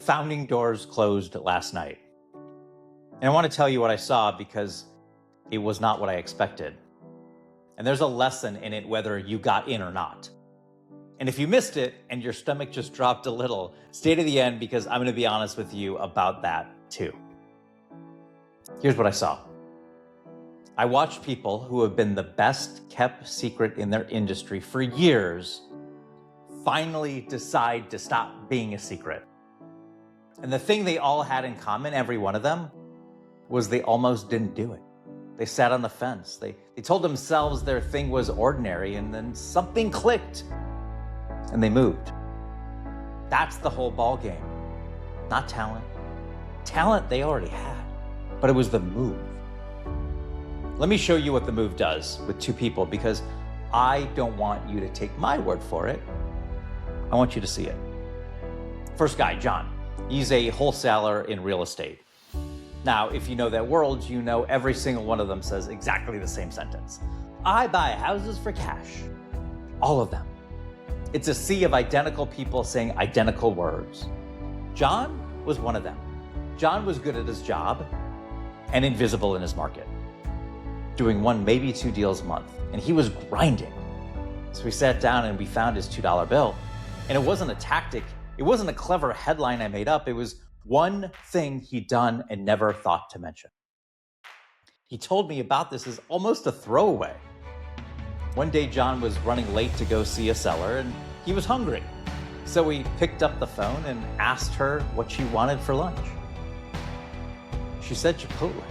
Founding doors closed last night. And I want to tell you what I saw because it was not what I expected. And there's a lesson in it whether you got in or not. And if you missed it and your stomach just dropped a little, stay to the end because I'm going to be honest with you about that too. Here's what I saw. I watched people who have been the best kept secret in their industry for years finally decide to stop being a secret. And the thing they all had in common, every one of them, was they almost didn't do it. They sat on the fence. They told themselves their thing was ordinary, and then something clicked and they moved. That's the whole ball game. Not talent. Talent they already had, but it was the move. Let me show you what the move does with two people because I don't want you to take my word for it. I want you to see it. First guy, John. He's a wholesaler in real estate. Now, if you know that world, you know every single one of them says exactly the same sentence. I buy houses for cash. All of them. It's a sea of identical people saying identical words. John was one of them. John was good at his job and invisible in his market, doing one, maybe two deals a month. And he was grinding. So we sat down and we found his $2 bill. And it wasn't a tactic. It wasn't a clever headline I made up. It was one thing he'd done and never thought to mention. He told me about this as almost a throwaway. One day, John was running late to go see a seller and he was hungry. So he picked up the phone and asked her what she wanted for lunch. She said Chipotle.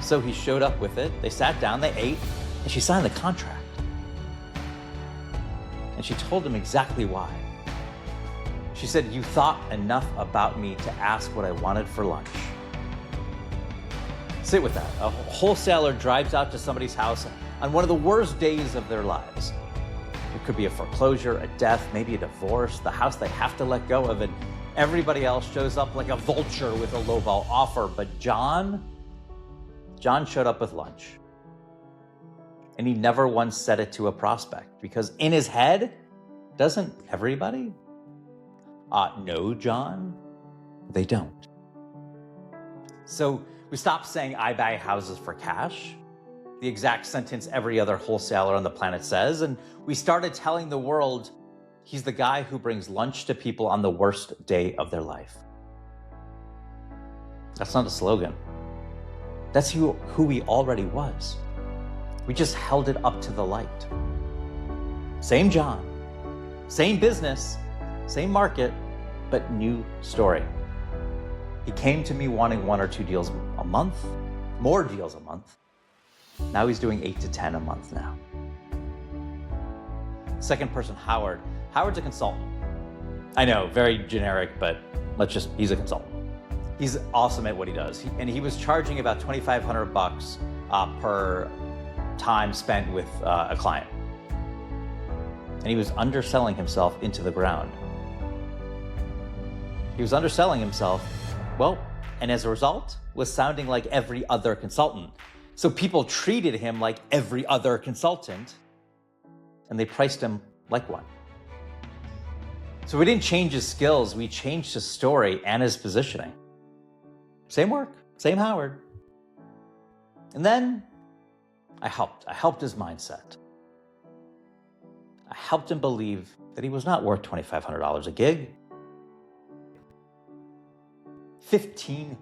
So he showed up with it. They sat down, they ate, and she signed the contract. And she told him exactly why. She said, "You thought enough about me to ask what I wanted for lunch." Sit with that. A wholesaler drives out to somebody's house on one of the worst days of their lives. It could be a foreclosure, a death, maybe a divorce, the house they have to let go of, and everybody else shows up like a vulture with a lowball offer. But John showed up with lunch. And he never once said it to a prospect because in his head, doesn't everybody? No, John, they don't. So we stopped saying I buy houses for cash, the exact sentence every other wholesaler on the planet says, and we started telling the world he's the guy who brings lunch to people on the worst day of their life. That's not a slogan. That's who he already was. We just held it up to the light. Same John, same business, same market, but new story. He came to me wanting one or two deals a month, more deals a month. Now he's doing 8 to 10 a month now. Second person, Howard. Howard's a consultant. I know, very generic, but he's a consultant. He's awesome at what he does. He was charging about $2,500 per time spent with a client. And he was underselling himself into the ground. He was underselling himself, and as a result, was sounding like every other consultant. So people treated him like every other consultant, and they priced him like one. So we didn't change his skills, we changed his story and his positioning. Same work, same Howard. And then I helped his mindset. I helped him believe that he was not worth $2,500 a gig. $15,000.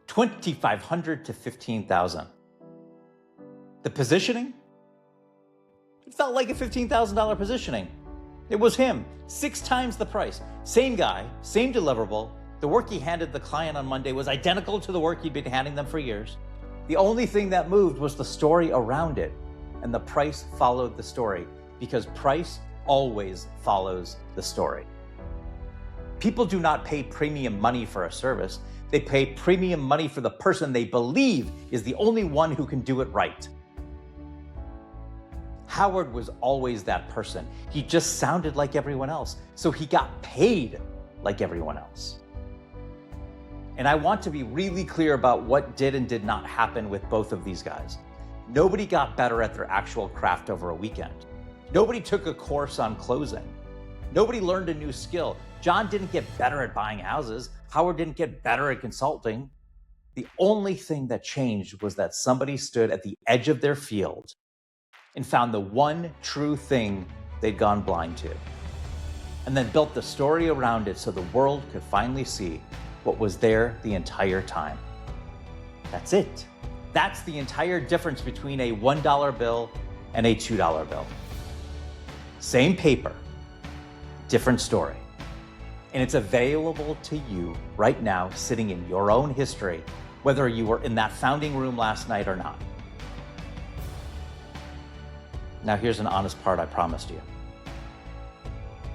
$2,500 to $15,000. The positioning? It felt like a $15,000 positioning. It was him, 6 times the price. Same guy, same deliverable. The work he handed the client on Monday was identical to the work he'd been handing them for years. The only thing that moved was the story around it, and the price followed the story because price always follows the story. People do not pay premium money for a service. They pay premium money for the person they believe is the only one who can do it right. Howard was always that person. He just sounded like everyone else, so he got paid like everyone else. And I want to be really clear about what did and did not happen with both of these guys. Nobody got better at their actual craft over a weekend. Nobody took a course on closing. Nobody learned a new skill. John didn't get better at buying houses. Howard didn't get better at consulting. The only thing that changed was that somebody stood at the edge of their field and found the one true thing they'd gone blind to, and then built the story around it so the world could finally see what was there the entire time. That's it. That's the entire difference between a $1 bill and a $2 bill. Same paper, different story. And it's available to you right now, sitting in your own history, whether you were in that founding room last night or not. Now here's an honest part I promised you.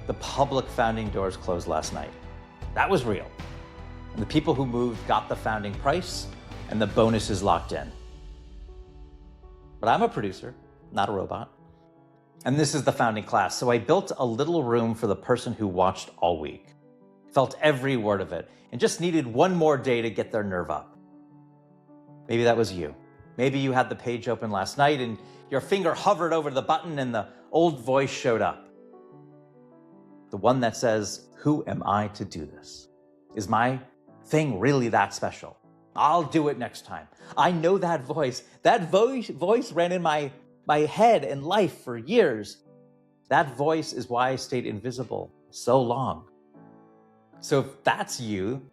The public founding doors closed last night. That was real. And the people who moved got the founding price and the bonus is locked in. But I'm a producer, not a robot. And this is the founding class. So I built a little room for the person who watched all week, felt every word of it, and just needed one more day to get their nerve up. Maybe that was you. Maybe you had the page open last night and your finger hovered over the button and the old voice showed up. The one that says, "Who am I to do this? Is my thing really that special? I'll do it next time." I know that voice. That voice ran in my head and life for years. That voice is why I stayed invisible so long. So if that's you,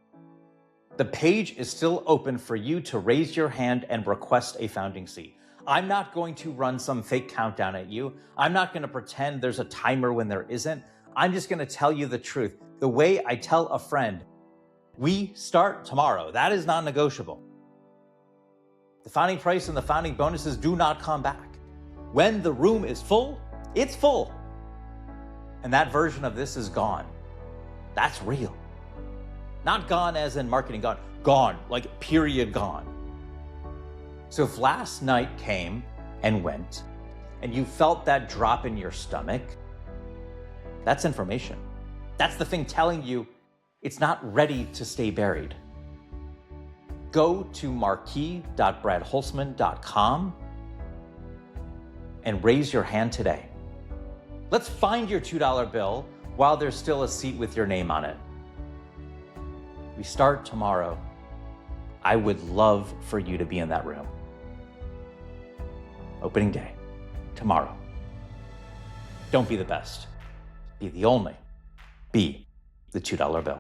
the page is still open for you to raise your hand and request a founding seat. I'm not going to run some fake countdown at you. I'm not going to pretend there's a timer when there isn't. I'm just going to tell you the truth. The way I tell a friend, we start tomorrow. That is non-negotiable. The founding price and the founding bonuses do not come back. When the room is full, it's full. And that version of this is gone. That's real. Not gone as in marketing gone. Gone, like period gone. So if last night came and went, and you felt that drop in your stomach, that's information. That's the thing telling you it's not ready to stay buried. Go to marquee.bradholzman.com and raise your hand today. Let's find your $2 bill while there's still a seat with your name on it. We start tomorrow. I would love for you to be in that room. Opening day, tomorrow. Don't be the best. Be the only. Be the $2 bill.